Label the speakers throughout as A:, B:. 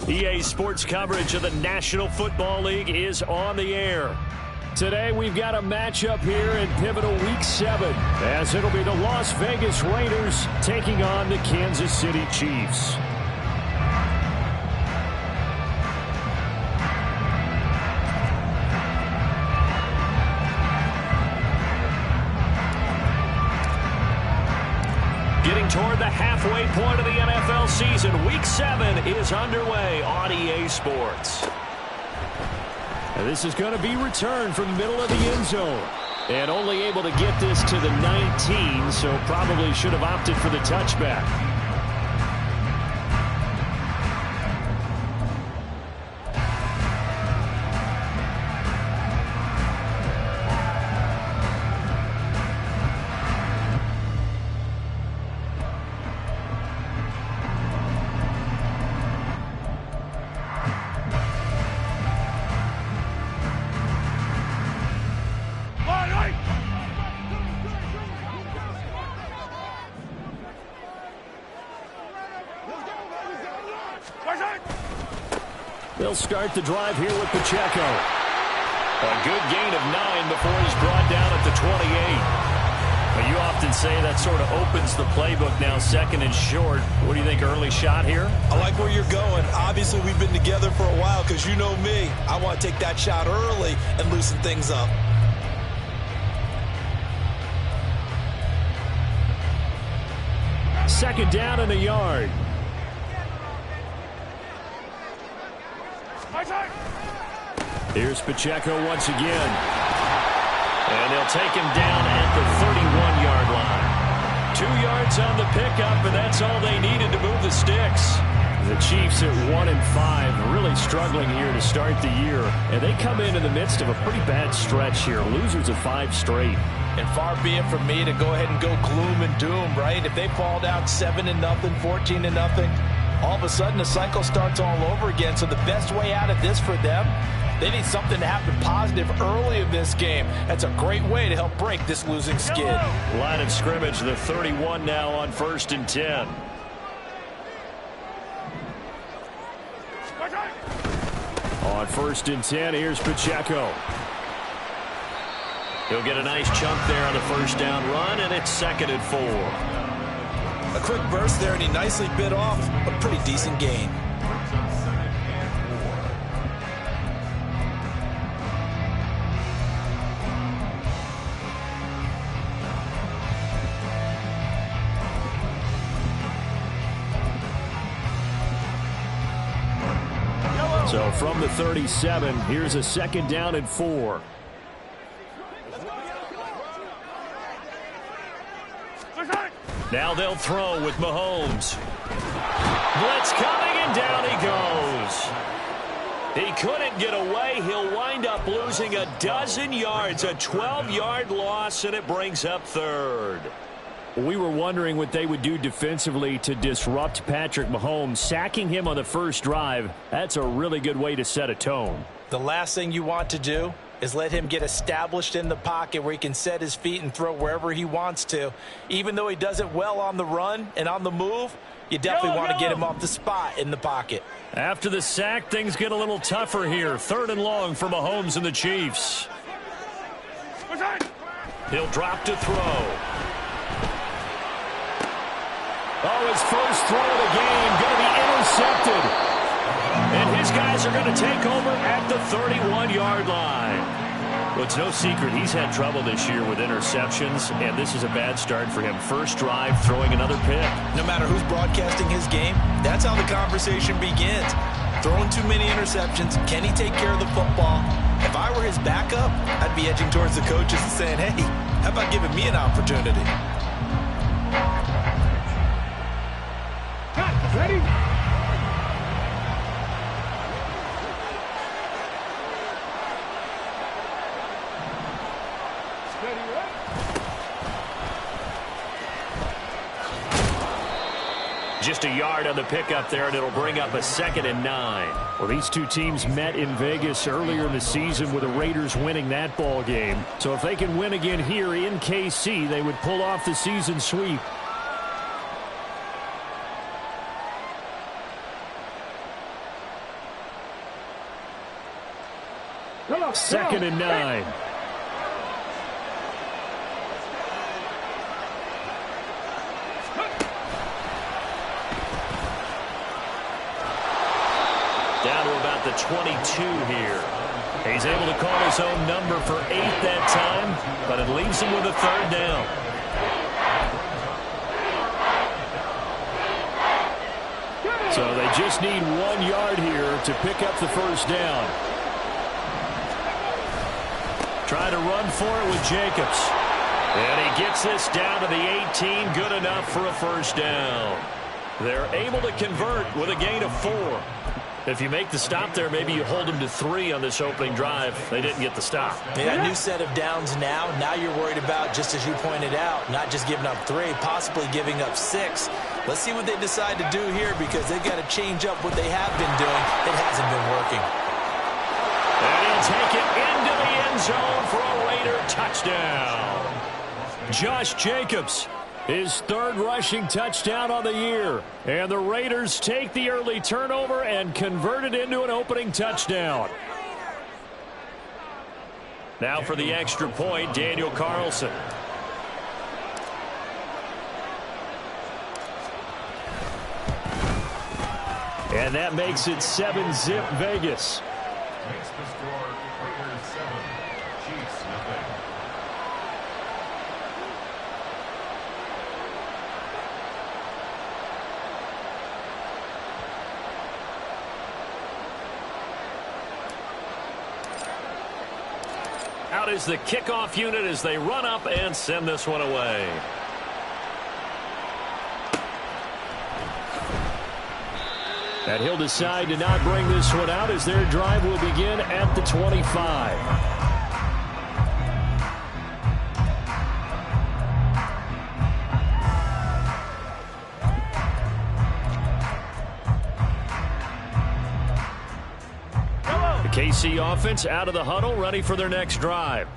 A: EA Sports coverage of the National Football League is on the air. Today we've got a matchup here in pivotal Week 7, as it'll be the Las Vegas Raiders taking on the Kansas City Chiefs. Getting toward the halfway point of the NFL season, Week 7 is underway on EA Sports. And this is going to be returned from the middle of the end zone. And only able to get this to the 19, so probably should have opted for the touchback. They'll start the drive here with Pacheco. A good gain of 9 before he's brought down at the 28. But you often say that sort of opens the playbook now, second and short. What do you think, early shot here?
B: I like where you're going. Obviously, we've been together for a while because you know me. I want to take that shot early and loosen things up.
A: Second down and a yard. Here's Pacheco once again. And they'll take him down at the 31-yard line. 2 yards on the pickup, and that's all they needed to move the sticks. The Chiefs at 1-5, really struggling here to start the year. And they come in the midst of a pretty bad stretch here. Losers of 5 straight.
B: And far be it from me to go ahead and go gloom and doom, right? If they fall down 7-0, 14-0, all of a sudden the cycle starts all over again. So the best way out of this for them, they need something to happen positive early in this game. That's a great way to help break this losing skid.
A: Line of scrimmage, the 31 now on 1st and 10. On 1st and 10, here's Pacheco. He'll get a nice chunk there on the first down run, and it's 2nd and 4.
B: A quick burst there, and he nicely bit off a pretty decent gain.
A: So from the 37, here's a 2nd down and 4. Now they'll throw with Mahomes. Blitz coming, and down he goes. He couldn't get away. He'll wind up losing a dozen yards, a 12-yard loss, and it brings up 3rd. We were wondering what they would do defensively to disrupt Patrick Mahomes. Sacking him on the first drive, that's a really good way to set a tone.
B: The last thing you want to do is let him get established in the pocket where he can set his feet and throw wherever he wants to. Even though he does it well on the run and on the move, you definitely want to get him off the spot in the pocket.
A: After the sack, things get a little tougher here. 3rd and long for Mahomes and the Chiefs. He'll drop to throw. Oh, his first throw of the game going to be intercepted. And his guys are going to take over at the 31-yard line. Well, it's no secret he's had trouble this year with interceptions, and this is a bad start for him. First drive, throwing another pick.
B: No matter who's broadcasting his game, that's how the conversation begins. Throwing too many interceptions, can he take care of the football? If I were his backup, I'd be edging towards the coaches and saying, hey, how about giving me an opportunity?
C: Ready?
A: Just a yard on the pickup there, and it'll bring up a 2nd and 9. Well, these two teams met in Vegas earlier in the season with the Raiders winning that ball game. So if they can win again here in KC, they would pull off the season sweep. 2nd and 9. Down to about the 22 here. He's able to call his own number for 8 that time, but it leaves him with a 3rd down. So they just need 1 yard here to pick up the 1st down. Try to run for it with Jacobs. And he gets this down to the 18. Good enough for a 1st down. They're able to convert with a gain of 4. If you make the stop there, maybe you hold them to 3 on this opening drive. They didn't get the stop.
B: Yeah, new set of downs now. Now you're worried about, just as you pointed out, not just giving up 3, possibly giving up 6. Let's see what they decide to do here, because they've got to change up what they have been doing. It hasn't been working.
A: And he'll take it into the end zone for a Raider touchdown. Josh Jacobs, his 3rd rushing touchdown on the year. And the Raiders take the early turnover and convert it into an opening touchdown. Now for the extra point, Daniel Carlson. And that makes it 7-zip Vegas.
C: Makes the score Raiders 7, Chiefs nothing.
A: Out is the kickoff unit as they run up and send this one away. And he'll decide to not bring this one out as their drive will begin at the 25. The KC offense out of the huddle, ready for their next drive.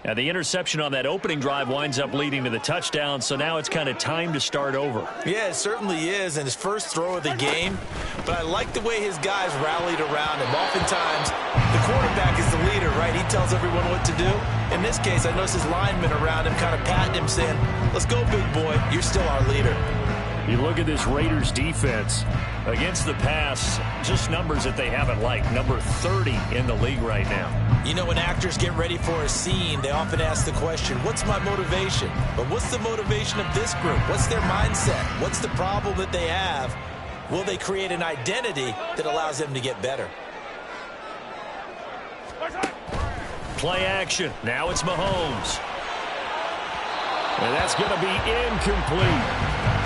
A: Now, the interception on that opening drive winds up leading to the touchdown, so now it's kind of time to start over.
B: Yeah, it certainly is, and his first throw of the game. But I like the way his guys rallied around him. Oftentimes, the quarterback is the leader, right? He tells everyone what to do. In this case, I noticed his linemen around him kind of patting him, saying, "Let's go, big boy. You're still our leader."
A: You look at this Raiders defense against the pass, just numbers that they haven't liked. Number 30 in the league right now.
B: You know, when actors get ready for a scene, they often ask the question, what's my motivation? But what's the motivation of this group? What's their mindset? What's the problem that they have? Will they create an identity that allows them to get better?
A: Play action. Now it's Mahomes. And that's going to be incomplete.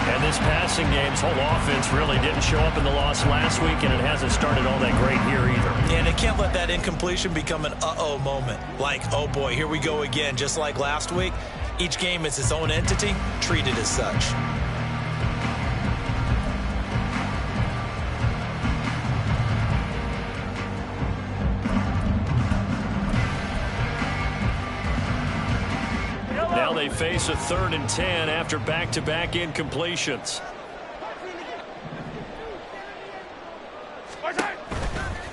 A: And this passing game's whole offense really didn't show up in the loss last week, and it hasn't started all that great here either.
B: And they can't let that incompletion become an uh-oh moment. Like, oh boy, here we go again, just like last week. Each game is its own entity, treated as such.
A: Now they face a 3rd and 10 after back-to-back incompletions.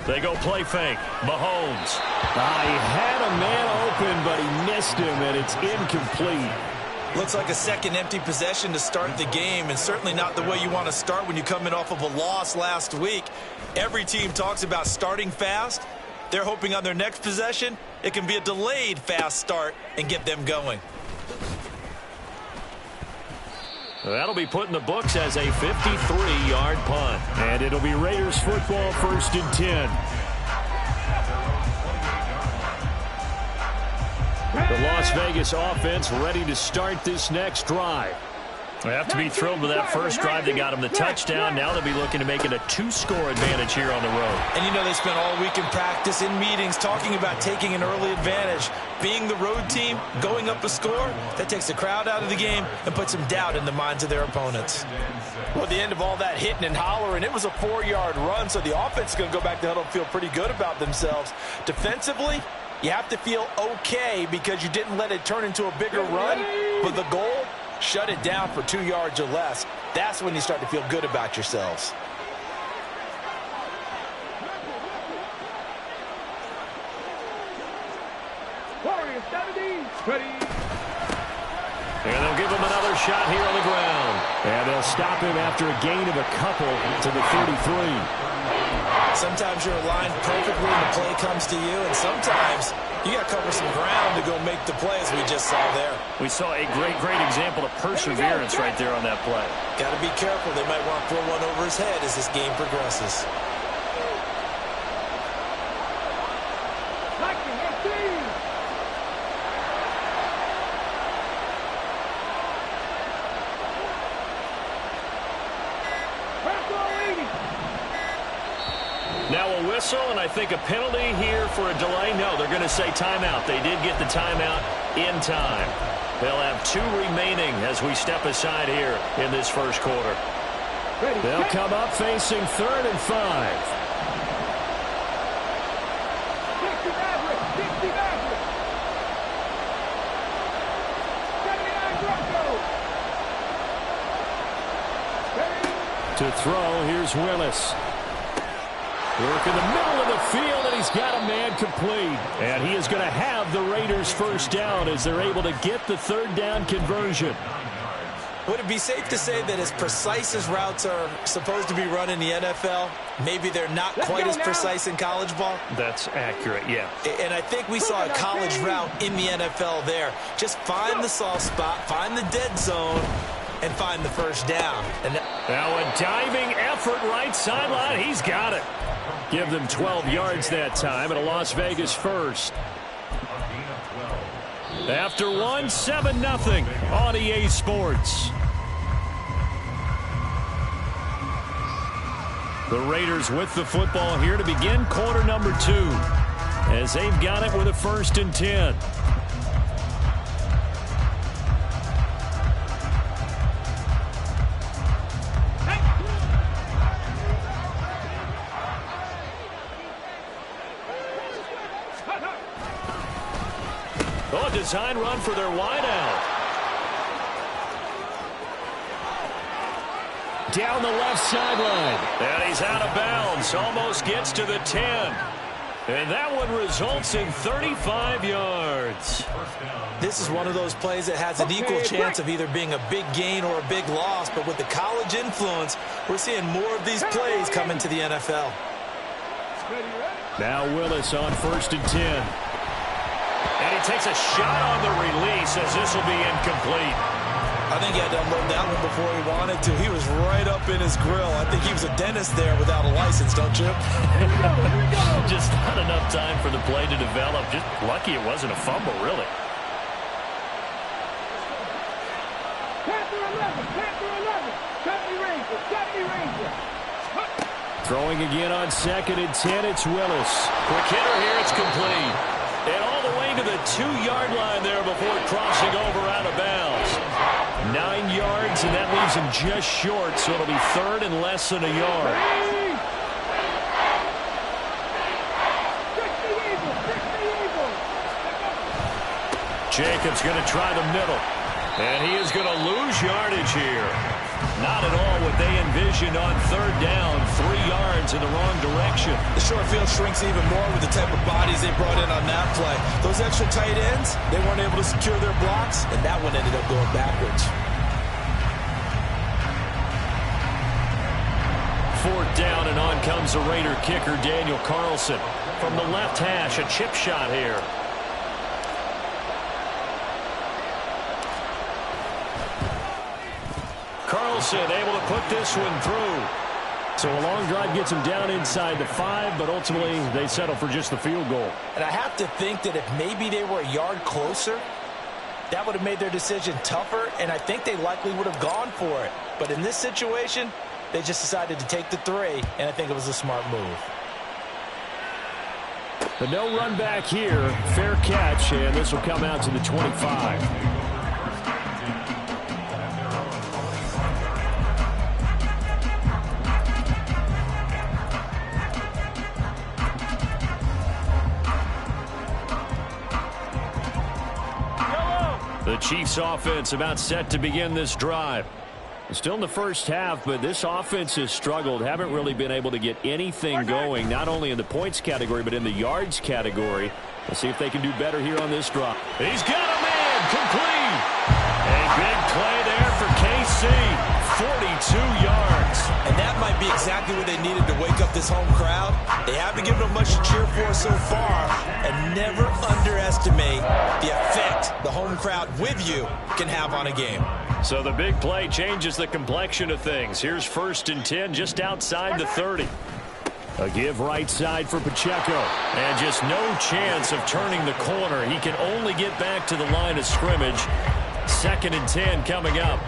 A: They go play fake. Mahomes. He had a man open, but he missed him, and it's incomplete.
B: Looks like a second empty possession to start the game, and certainly not the way you want to start when you're coming off of a loss last week. Every team talks about starting fast. They're hoping on their next possession, it can be a delayed fast start and get them going.
A: That'll be put in the books as a 53-yard punt. And it'll be Raiders football, 1st and 10. The Las Vegas offense ready to start this next drive. They have to be thrilled with that first drive. They got them the touchdown. Now they'll be looking to make it a 2-score advantage here on the road.
B: And you know they spent all week in practice, in meetings, talking about taking an early advantage. Being the road team, going up a score, that takes the crowd out of the game and puts some doubt in the minds of their opponents. Well, at the end of all that hitting and hollering, it was a 4-yard run, so the offense is going to go back to huddle and feel pretty good about themselves. Defensively, you have to feel okay because you didn't let it turn into a bigger run, but the goal, shut it down for 2 yards or less. That's when you start to feel good about yourselves.
A: And they'll give him another shot here on the ground.
D: And they'll stop him after a gain of a couple to the 33.
B: Sometimes you're aligned perfectly and the play comes to you, and sometimes you got to cover some ground to go make the play, as we just saw there.
A: We saw a great example of perseverance right there on that play.
B: Got to be careful. They might want to throw one over his head as this game progresses.
A: Now a whistle, and I think a penalty here for a delay. No, they're going to say timeout. They did get the timeout in time. They'll have 2 remaining as we step aside here in this first quarter.
D: They'll come up facing 3rd and 5. To throw, here's Willis. Work in the middle of the field, and he's got a man complete. And he is going to have the Raiders first down as they're able to get the 3rd down conversion.
B: Would it be safe to say that as precise as routes are supposed to be run in the NFL, maybe they're not quite as precise in college ball?
A: That's accurate, yeah.
B: And I think we saw a college route in the NFL there. Just find the soft spot, find the dead zone, and find the first down. And
A: now a diving effort right sideline. He's got it.
D: Give them 12 yards that time and a Las Vegas first.
A: After 1, 7-0 on EA Sports. The Raiders with the football here to begin quarter number 2 as they've got it with a 1st and 10. Oh, design run for their wideout.
D: Down the left sideline.
A: And he's out of bounds. Almost gets to the 10. And that one results in 35 yards.
B: This is one of those plays that has an equal chance of either being a big gain or a big loss. But with the college influence, we're seeing more of these plays come into the NFL.
D: Now Willis on 1st and 10.
A: And he takes a shot on the release as this will be incomplete.
B: I think he had to unload that one before he wanted to. He was right up in his grill. I think he was a dentist there without a license, don't you?
A: Just not enough time for the play to develop. Just lucky it wasn't a fumble, really.
D: Throwing again on 2nd and 10, it's Willis.
A: Quick hitter here, it's complete. And all the way to the 2-yard line there before crossing over out of bounds. 9 yards, and that leaves him just short, so it'll be 3rd and less than a yard. Jacobs going to try the middle. And he is going to lose yardage here. Not at all what they envisioned on 3rd down. 3 yards in the wrong direction.
B: The short field shrinks even more with the type of bodies they brought in on that play. Those extra tight ends, they weren't able to secure their blocks, and that one ended up going backwards.
A: 4th down, and on comes the Raider kicker, Daniel Carlson. From the left hash, a chip shot here. Carlson able to put this one through.
D: So a long drive gets him down inside the 5, but ultimately they settle for just the field goal.
B: And I have to think that if maybe they were a yard closer, that would have made their decision tougher, and I think they likely would have gone for it. But in this situation, they just decided to take the 3, and I think it was a smart move.
D: But no run back here. Fair catch, and this will come out to the 25.
A: The Chiefs offense about set to begin this drive. Still in the first half, but this offense has struggled. Haven't really been able to get anything going, not only in the points category, but in the yards category. Let's see if they can do better here on this drive. He's got a man. complete. A big play there for KC. 42 yards.
B: And that might be exactly what they needed to wake up this home crowd. They haven't given them much to cheer for so far. And never underestimate the effect the home crowd with you can have on a game.
A: So the big play changes the complexion of things. Here's 1st and 10 just outside the 30. A give right side for Pacheco. And just no chance of turning the corner. He can only get back to the line of scrimmage. 2nd and 10 coming up.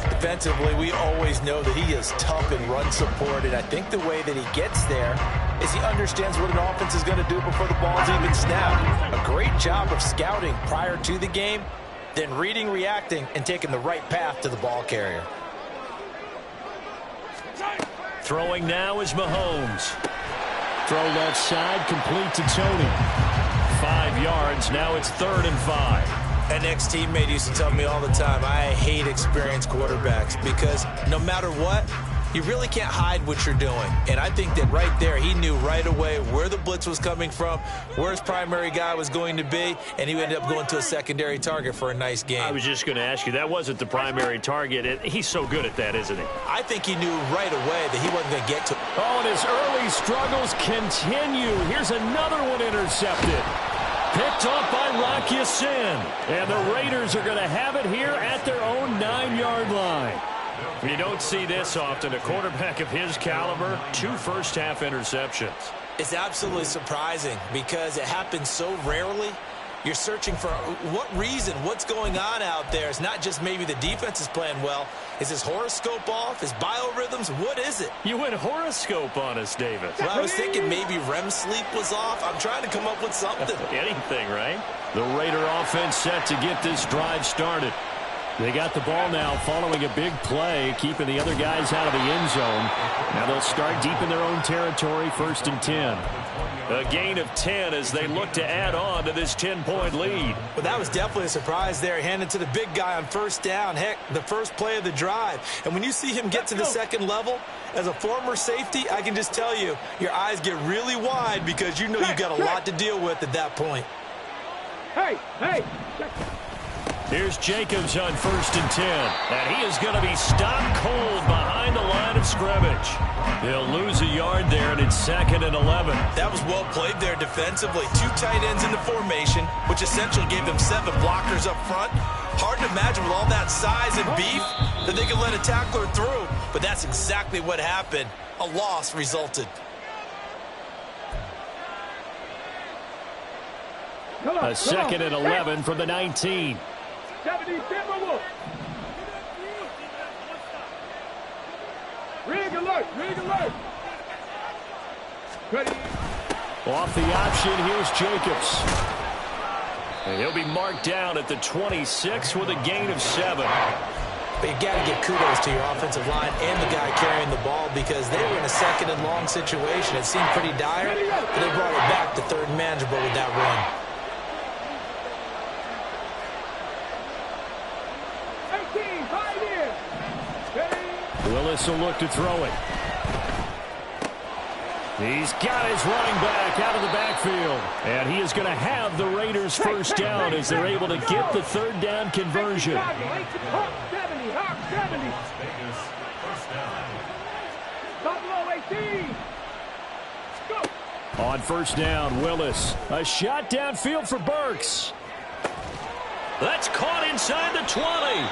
B: Defensively, we always know that he is tough in run support, and I think the way that he gets there is he understands what an offense is going to do before the ball's even snapped. A great job of scouting prior to the game, then reading, reacting, and taking the right path to the ball carrier.
A: Throwing now is Mahomes.
D: Throw left side, complete to Tony.
A: 5 yards, now it's 3rd and 5.
B: An ex-teammate used to tell me all the time, I hate experienced quarterbacks because no matter what, you really can't hide what you're doing. And I think that right there, he knew right away where the blitz was coming from, where his primary guy was going to be, and he ended up going to a secondary target for a nice game.
A: I was just going to ask you, that wasn't the primary target. He's so good at that, isn't he?
B: I think he knew right away that he wasn't going to get to.
D: Oh, and his early struggles continue. Here's another one intercepted. Picked off by Rock Ya-Sin. And the Raiders are going to have it here at their own 9-yard line.
A: You don't see this often. A quarterback of his caliber, 2 first-half interceptions.
B: It's absolutely surprising because it happens so rarely. You're searching for what reason, what's going on out there. It's not just maybe the defense is playing well. Is his horoscope off? His biorhythms? What is it?
A: You went horoscope on us, David.
B: Well, I was thinking maybe REM sleep was off. I'm trying to come up with something.
A: Anything, right?
D: The Raider offense set to get this drive started. They got the ball now following a big play, keeping the other guys out of the end zone. Now they'll start deep in their own territory, 1st and 10.
A: A gain of 10 as they look to add on to this 10-point lead.
B: Well, that was definitely a surprise there, handed to the big guy on 1st down. Heck, the first play of the drive. And when you see him get to the second level, as a former safety, I can just tell you, your eyes get really wide because you know you've got a lot to deal with at that point.
E: Hey!
A: Here's Jacobs on 1st and 10. And he is going to be stopped cold behind the line of scrimmage. He'll lose a yard there, and it's 2nd and 11.
B: That was well played there defensively. 2 tight ends in the formation, which essentially gave them 7 blockers up front. Hard to imagine with all that size and beef that they could let a tackler through. But that's exactly what happened. A loss resulted.
D: A 2nd and 11 from the 19.
E: 70, Rig alert! Ready.
D: Off the option, here's Jacobs.
A: And he'll be marked down at the 26 with a gain of 7.
B: But you've got to give kudos to your offensive line and the guy carrying the ball because they were in a 2nd and long situation. It seemed pretty dire, but they brought it back to 3rd and manageable with that run.
D: Willis will look to throw it. He's got his running back out of the backfield. And he is going to have the Raiders first down as they're able to get the 3rd down conversion. On 1st down, Willis. A shot downfield for Burks.
A: That's caught inside the 20.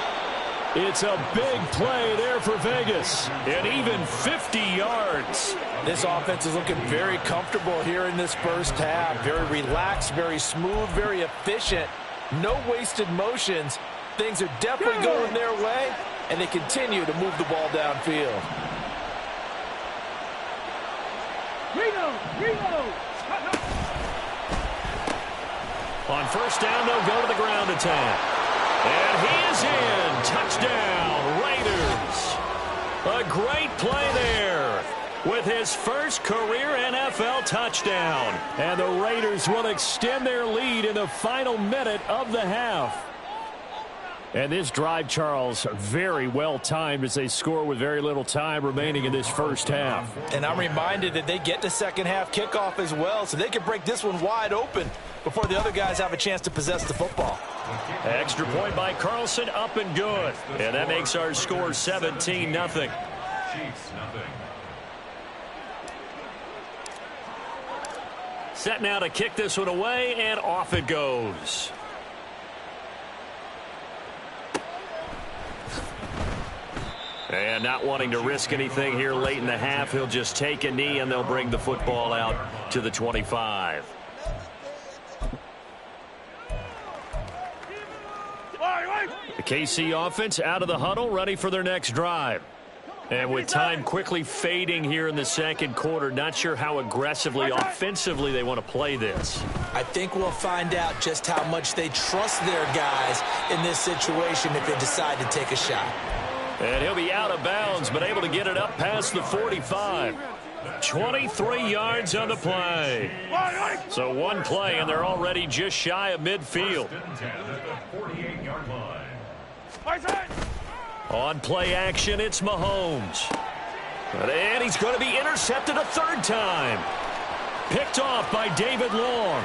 D: It's a big play there for Vegas.
A: And even 50 yards.
B: This offense is looking very comfortable here in this first half. Very relaxed, very smooth, very efficient. No wasted motions. Things are definitely going their way, and they continue to move the ball downfield.
A: On 1st down, they'll go to the ground attack. And he is in. Touchdown, Raiders. A great play there with his first career NFL touchdown.
D: And the Raiders will extend their lead in the final minute of the half. And this drive, Charles, very well timed as they score with very little time remaining in this first half.
B: And I'm reminded that they get the 2nd half kickoff as well, so they can break this one wide open before the other guys have a chance to possess the football.
A: Extra point by Carlson, up and good. And that makes our score 17-0.
C: Chiefs, nothing.
A: Set now to kick this one away, and off it goes. And not wanting to risk anything here late in the half, he'll just take a knee, and they'll bring the football out to the 25. The KC offense out of the huddle, ready for their next drive. And with time quickly fading here in the second quarter, not sure how aggressively, offensively they want to play this.
B: I think we'll find out just how much they trust their guys in this situation if they decide to take a shot.
A: And he'll be out of bounds, but able to get it up past the 45. 23 yards on the play. So one play, and they're already just shy of midfield. On play action, it's Mahomes. And he's going to be intercepted a third time. Picked off by David Long.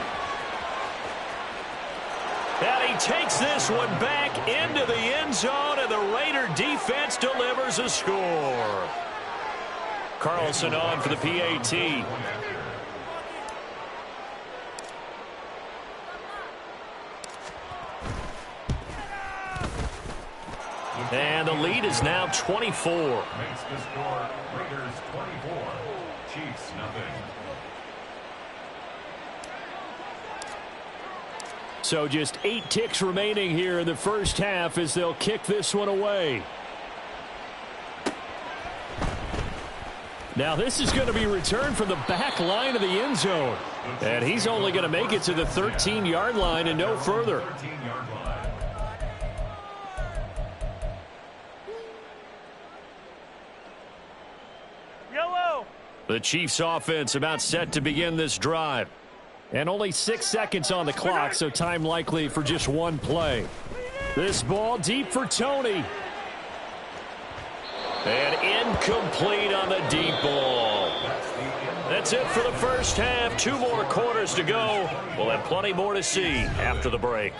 A: And he takes this one back into the end zone, and the Raider defense delivers a score. Carlson on for the PAT. And the lead is now 24.
C: Makes the score Raiders 24, Chiefs nothing.
D: So just 8 ticks remaining here in the first half as they'll kick this one away. Now this is going to be returned from the back line of the end zone. And he's only going to make it to the 13-yard line and no further.
C: 13-yard line.
A: The Chiefs offense about set to begin this drive.
D: And only 6 seconds on the clock, so time likely for just one play. This ball deep for Tony.
A: And incomplete on the deep ball. That's it for the first half. 2 more quarters to go. We'll have plenty more to see after the break.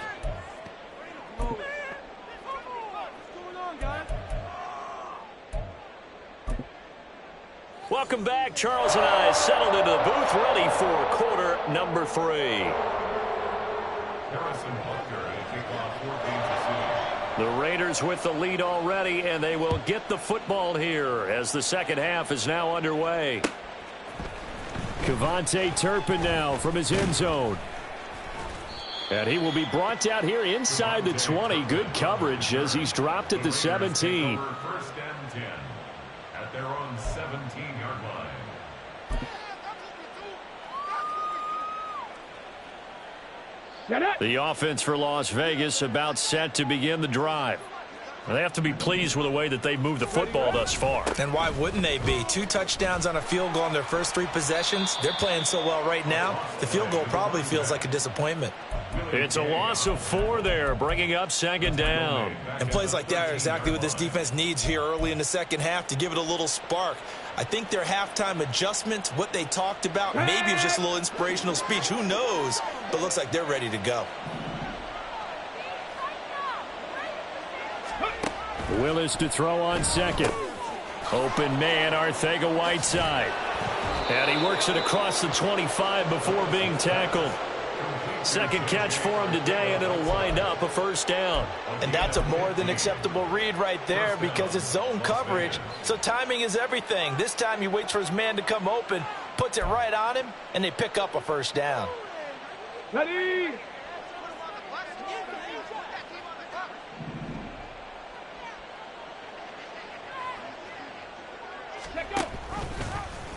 A: Welcome back. Charles and I settled into the booth, ready for quarter number 3.
C: Harrison Butker to kick off 14 to 0.
A: The Raiders with the lead already, and they will get the football here as the second half is now underway.
D: KaVontae Turpin now from his end zone. And he will be brought down here inside the 20. Good coverage as he's dropped at the 17.
C: First and 10 at their own 17-yard line.
A: The offense for Las Vegas about set to begin the drive. They have to be pleased with the way that they've moved the football thus far.
B: And why wouldn't they be? 2 touchdowns on a field goal in their first 3 possessions. They're playing so well right now, the field goal probably feels like a disappointment.
A: It's a loss of 4 there, bringing up second down.
B: And plays like that are exactly what this defense needs here early in the second half to give it a little spark. I think their halftime adjustment, what they talked about, maybe it was just a little inspirational speech. Who knows? But looks like they're ready to go.
D: Willis to throw on second.
A: Open man, Arcega-Whiteside. And he works it across the 25 before being tackled. Second catch for him today, and it'll wind up a first down.
B: And that's a more than acceptable read right there because it's zone coverage, so timing is everything. This time he waits for his man to come open, puts it right on him, and they pick up a first down.
E: Ready?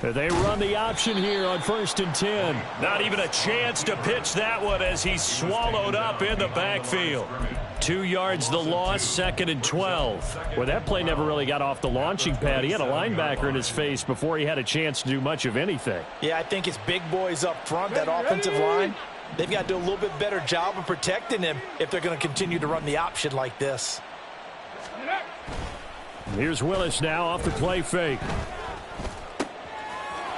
D: They run the option here on 1st and 10.
A: Not even a chance to pitch that one as he's swallowed up in the backfield.
D: 2 yards the loss, 2nd and 12. Well, that play never really got off the launching pad. He had a linebacker in his face before he had a chance to do much of anything.
B: Yeah, I think it's big boys up front, that offensive line. They've got to do a little bit better job of protecting him if they're going to continue to run the option like this.
D: Here's Willis now off the play fake.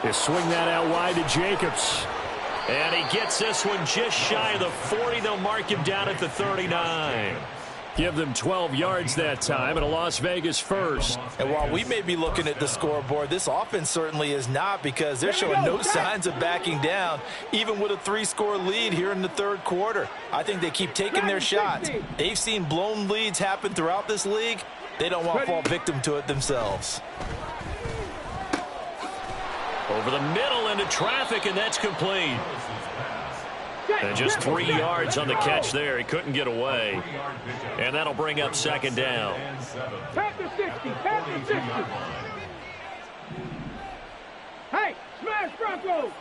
D: They swing that out wide to Jacobs.
A: And he gets this one just shy of the 40. They'll mark him down at the 39.
D: Give them 12 yards that time and a Las Vegas first.
B: And while we may be looking at the scoreboard, this offense certainly is not, because they're showing no signs of backing down, even with a 3-score lead here in the third quarter. I think they keep taking their shots. They've seen blown leads happen throughout this league. They don't want to fall victim to it themselves.
A: Over the middle into traffic, and that's complete. And just 3 yards on the catch there. He couldn't get away. And that'll bring up second down.
E: Tap the 60. Tap the 60. Hey, smash Broncos.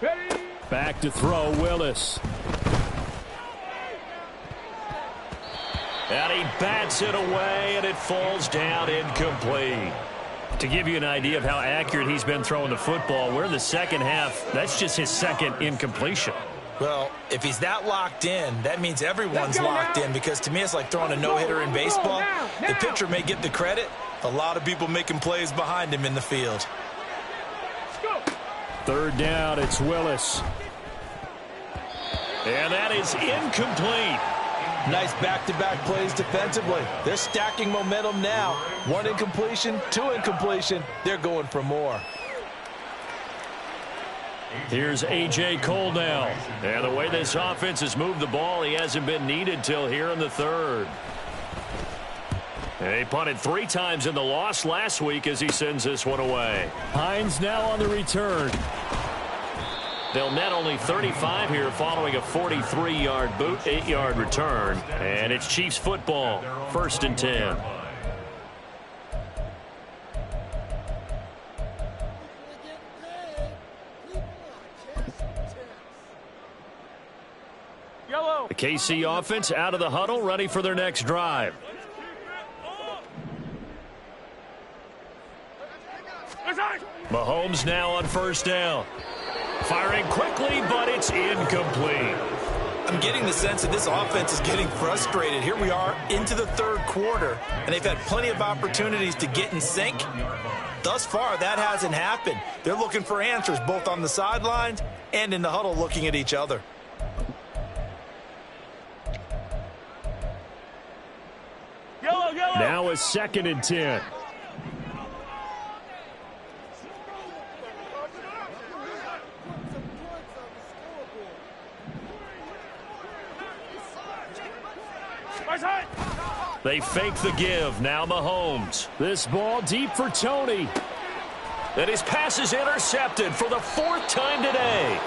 E: Ready?
D: Back to throw, Willis.
A: And he bats it away, and it falls down incomplete. To give you an idea of how accurate he's been throwing the football, we're in the second half. That's just his second incompletion.
B: Well, if he's that locked in, that means everyone's locked in, because to me it's like throwing a no-hitter in baseball. The pitcher may get the credit. A lot of people making plays behind him in the field.
D: Third down, it's Willis.
A: And that is incomplete.
B: Nice back-to-back plays defensively. They're stacking momentum now. 1 incompletion, 2 incompletion. They're going for more.
A: Here's A.J. Cole now. And the way this offense has moved the ball, he hasn't been needed till here in the third. And he punted 3 times in the loss last week as he sends this one away.
D: Hines now on the return.
A: They'll net only 35 here following a 43-yard boot, 8-yard return. And it's Chiefs football, 1st and 10. The KC offense out of the huddle, ready for their next drive. Mahomes now on 1st down. Firing quickly, but it's incomplete.
B: I'm getting the sense that this offense is getting frustrated. Here we are into the third quarter, and they've had plenty of opportunities to get in sync. Thus far, that hasn't happened. They're looking for answers both on the sidelines and in the huddle, looking at each other.
D: Now a 2nd and 10.
A: They fake the give. Now Mahomes.
D: This ball deep for Tony.
A: And his pass is intercepted for the 4th time today.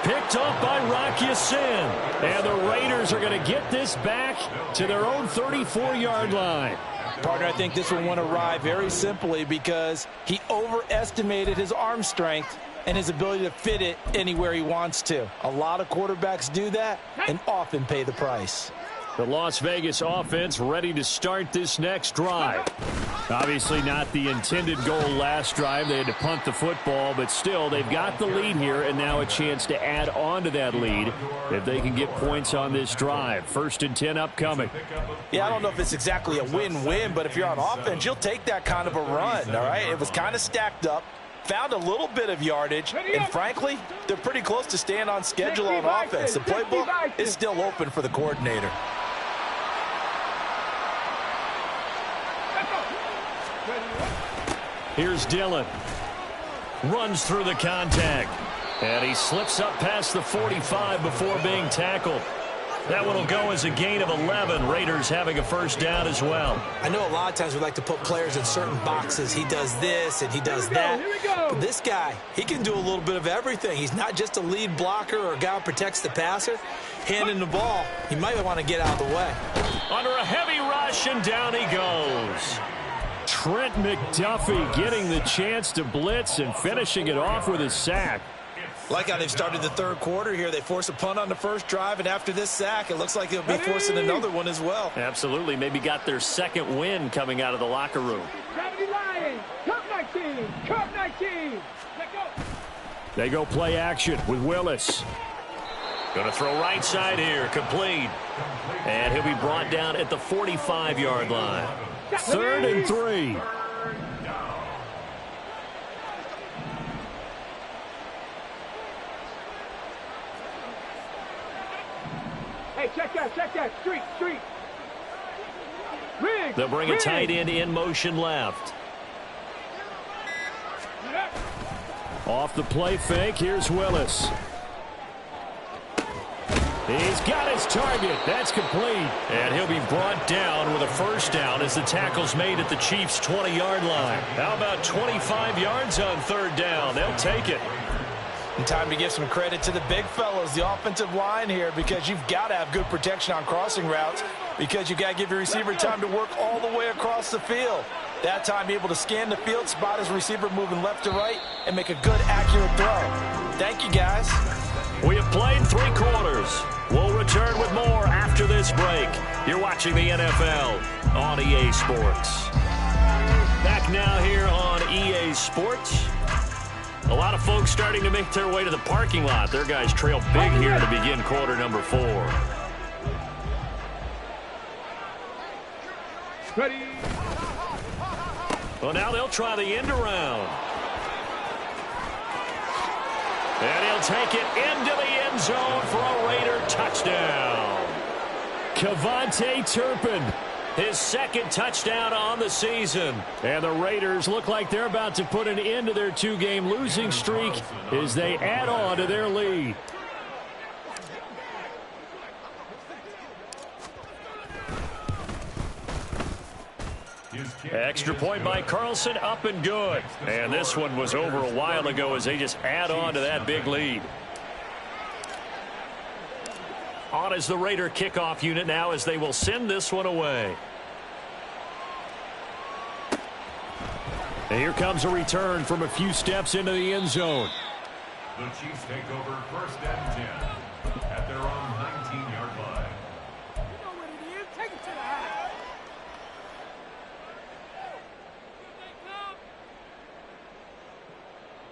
D: Picked up by Rock Ya-Sin. And the Raiders are going to get this back to their own 34-yard line.
B: Partner, I think this one went awry very simply because he overestimated his arm strength and his ability to fit it anywhere he wants to. A lot of quarterbacks do that and often pay the price.
D: The Las Vegas offense ready to start this next drive. Obviously not the intended goal last drive. They had to punt the football, but still they've got the lead here and now a chance to add on to that lead if they can get points on this drive. 1st and 10 upcoming.
B: Yeah, I don't know if it's exactly a win-win, but if you're on offense, you'll take that kind of a run, all right? It was kind of stacked up, found a little bit of yardage, and frankly, they're pretty close to staying on schedule on offense. The playbook is still open for the coordinator.
A: Here's Dillon. Runs through the contact. And he slips up past the 45 before being tackled. That one will go as a gain of 11. Raiders having a 1st down as well.
B: I know a lot of times we like to put players in certain boxes. He does this and he does that. But this guy, he can do a little bit of everything. He's not just a lead blocker or a guy who protects the passer. Handing the ball, he might want to get out of the way.
A: Under a heavy rush, and down he goes.
D: Trent McDuffie getting the chance to blitz and finishing it off with a sack.
B: Like how they've started the third quarter here. They force a punt on the first drive, and after this sack, it looks like they'll be forcing another one as well.
A: Absolutely. Maybe got their 2nd win coming out of the locker room.
E: Cup 19. Cup 19.
D: They go play action with Willis.
A: Going to throw right side here. Complete. And he'll be brought down at the 45-yard line.
D: 3rd and 3.
E: check that. Street. Rig.
A: They'll bring a tight end in motion left.
D: Off the play fake, here's Willis. He's got his target. That's complete.
A: And he'll be brought down with a first down as the tackle's made at the Chiefs' 20-yard line. How about 25 yards on third down? They'll take it.
B: And time to give some credit to the big fellas, the offensive line here, because you've got to have good protection on crossing routes, because you've got to give your receiver time to work all the way across the field. That time, be able to scan the field, spot his receiver moving left to right, and make a good, accurate throw. Thank you, guys.
A: We have played 3 quarters. We'll return with more after this break. You're watching the NFL on EA Sports. Back now here on EA Sports. A lot of folks starting to make their way to the parking lot. Their guys trail big here to begin quarter number 4.
E: Ready.
A: Well, now they'll try the end around. And he'll take it into the end zone for a Raider touchdown.
D: KaVontae Turpin.
A: His second touchdown on the season.
D: And the Raiders look like they're about to put an end to their 2-game losing streak as they add on to their lead.
A: Extra point by Carlson, up and good. And this one was over a while ago as they just add on to that big lead. On is the Raider kickoff unit now as they will send this one away.
D: And here comes a return from a few steps into the end zone.
C: The Chiefs take over 1st and 10 at their own 19-yard line.
E: You know what it is. Take it to the house.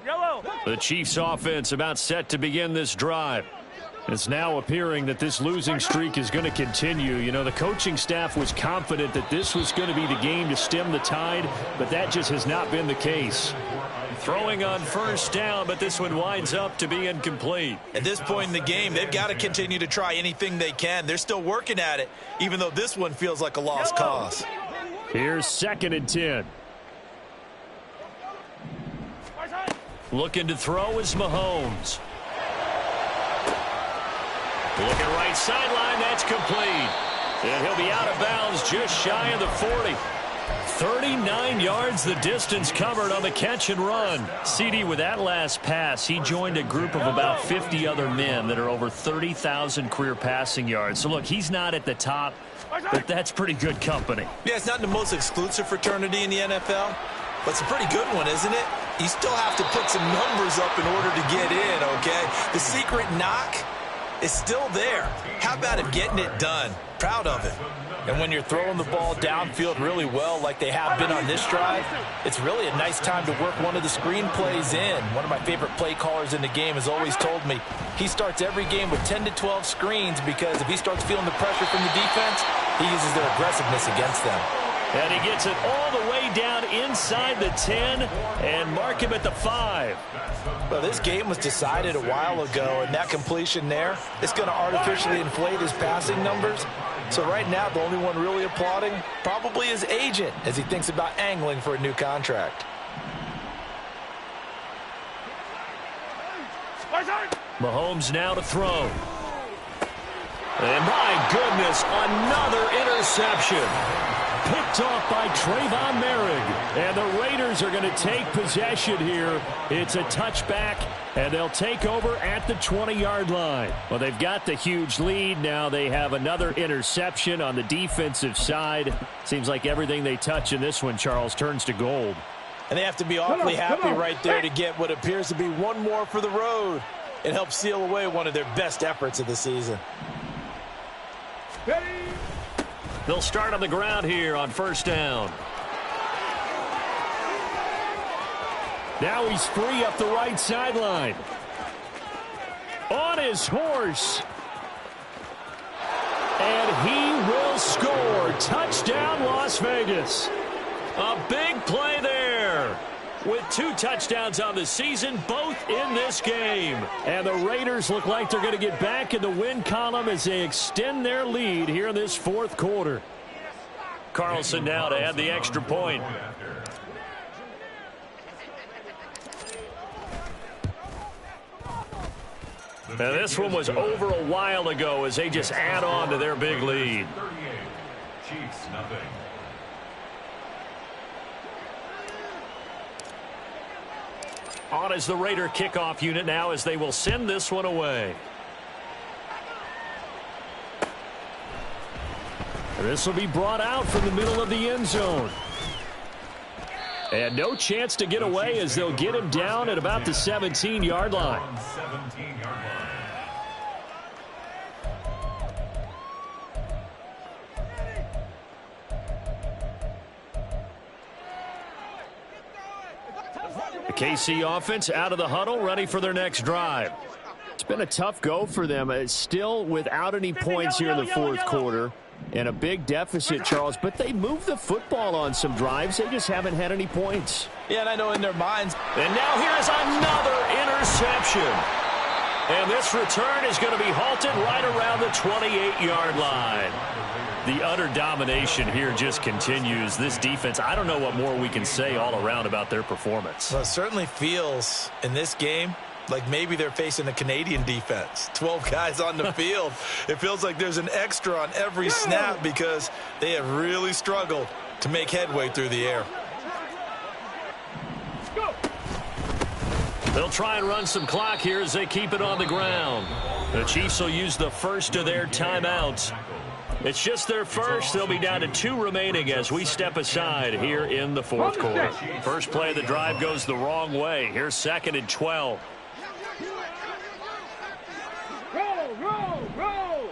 E: Yellow.
A: The Chiefs offense about set to begin this drive.
D: It's now appearing that this losing streak is going to continue. You know, the coaching staff was confident that this was going to be the game to stem the tide, but that just has not been the case.
A: Throwing on first down, but this one winds up to be incomplete.
B: At this point in the game, they've got to continue to try anything they can. They're still working at it, even though this one feels like a lost cause.
D: Here's 2nd and 10.
A: Looking to throw is Mahomes. Looking right sideline, that's complete. And he'll be out of bounds just shy of the 40. 39 yards the distance covered on the catch and run. CD, with that last pass, he joined a group of about 50 other men that are over 30,000 career passing yards. So, look, he's not at the top, but that's pretty good company.
B: Yeah, it's not the most exclusive fraternity in the NFL, but it's a pretty good one, isn't it? You still have to put some numbers up in order to get in, okay? The secret knock is still there. How about him getting it done? Proud of it. And when you're throwing the ball downfield really well like they have been on this drive, it's really a nice time to work one of the screen plays in. One of my favorite play callers in the game has always told me he starts every game with 10 to 12 screens because if he starts feeling the pressure from the defense, he uses their aggressiveness against them.
A: And he gets it all the way down inside the 10 and mark him at the 5.
B: Well, this game was decided a while ago, and that completion there, it's going to artificially inflate his passing numbers. So right now, the only one really applauding probably his agent as he thinks about angling for a new contract.
A: Mahomes now to throw. And my goodness, another interception.
D: Picked off by Trayvon Merrick. And the Raiders are going to take possession here. It's a touchback, and they'll take over at the 20-yard line. Well, they've got the huge lead. Now they have another interception on the defensive side. Seems like everything they touch in this one, Charles, turns to gold.
B: And they have to be awfully happy right there to get what appears to be one more for the road. It helps seal away one of their best efforts of the season.
E: Ready.
A: They'll start on the ground here on first down.
D: Now he's free up the right sideline. On his horse. And he will score. Touchdown, Las Vegas.
A: A big play there. with 2 touchdowns on the season, both in this game.
D: And the Raiders look like they're going to get back in the win column as they extend their lead here in this fourth quarter.
A: Carlson now to add the extra point. Now this one was over a while ago as they just add on to their big lead.
C: 38. Chiefs, nothing.
A: On is the Raider kickoff unit now as they will send this one away.
D: This will be brought out from the middle of the end zone. And no chance to get away as they'll get him down at about the 17-yard line.
C: 17-yard line.
A: The KC offense out of the huddle, ready for their next drive.
D: It's been a tough go for them. It's still without any points here in the fourth quarter. And a big deficit, Charles. But they moved the football on some drives. They just haven't had any points.
B: Yeah, and I know in their minds.
A: And now here's another interception. And this return is going to be halted right around the 28-yard line. The utter domination here just continues. This defense, I don't know what more we can say all around about their performance.
B: Well, it certainly feels in this game like maybe they're facing a Canadian defense. 12 guys on the field. It feels like there's an extra on every snap because they have really struggled to make headway through the air.
A: They'll try and run some clock here as they keep it on the ground. The Chiefs will use the first of their timeouts. It's just their first. They'll be down to 2 remaining as we step aside here in the fourth quarter. First play of the drive goes the wrong way. Here's 2nd and 12.
E: Roll.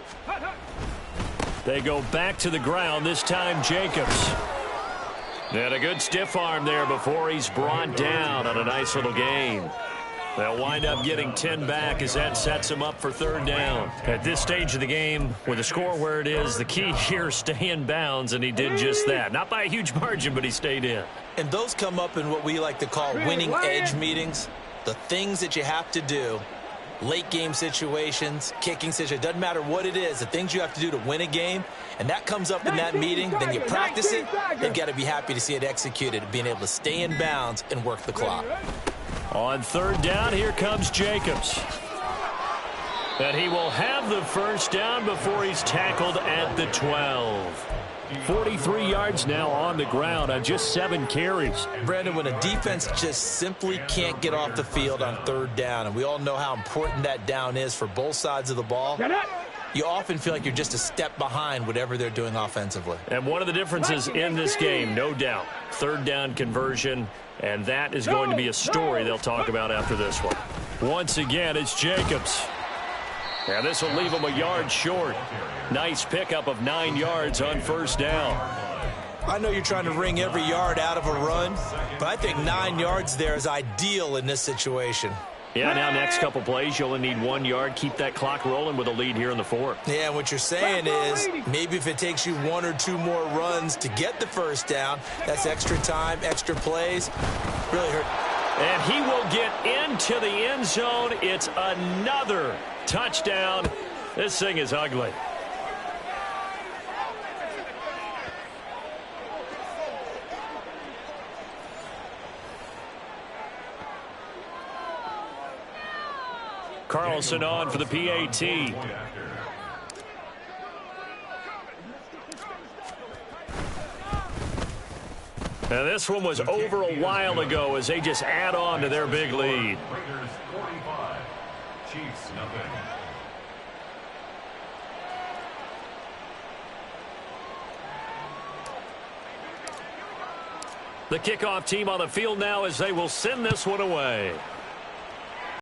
A: They go back to the ground, this time Jacobs. And a good stiff arm there before he's brought down on a nice little gain. They'll wind up getting 10 back as that sets them up for 3rd down. At this stage of the game, with the score where it is, the key here is stay in bounds, and he did just that. Not by a huge margin, but he stayed in.
B: And those come up in what we like to call winning edge meetings. The things that you have to do, late game situations, kicking situations, doesn't matter what it is, the things you have to do to win a game, and that comes up in that meeting, then you practice it, you've got to be happy to see it executed, being able to stay in bounds and work the clock.
A: On 3rd down, here comes Jacobs. And he will have the first down before he's tackled at the 12.
D: 43 yards now on the ground on just 7 carries.
B: Brandon, when a defense just simply can't get off the field on 3rd down, and we all know how important that down is for both sides of the ball, you often feel like you're just a step behind whatever they're doing offensively.
A: And one of the differences in this game, no doubt, 3rd down conversion, and that is going to be a story they'll talk about after this one. Once again, it's Jacobs. And this will leave him a yard short. Nice pickup of 9 yards on 1st down.
B: I know you're trying to wring every yard out of a run, but I think 9 yards there is ideal in this situation.
A: Yeah, now next couple plays, you only need 1 yard. Keep that clock rolling with a lead here in the 4th.
B: Yeah, and what you're saying is maybe if it takes you 1 or 2 more runs to get the first down, that's extra time, extra plays. Really hurt.
A: And he will get into the end zone. It's another touchdown. This thing is ugly. Carlson on for the PAT. Now this one was over a while ago as they just add on to their big lead.
C: Raiders 45. Chiefs nothing.
A: The kickoff team on the field now as they will send this one away.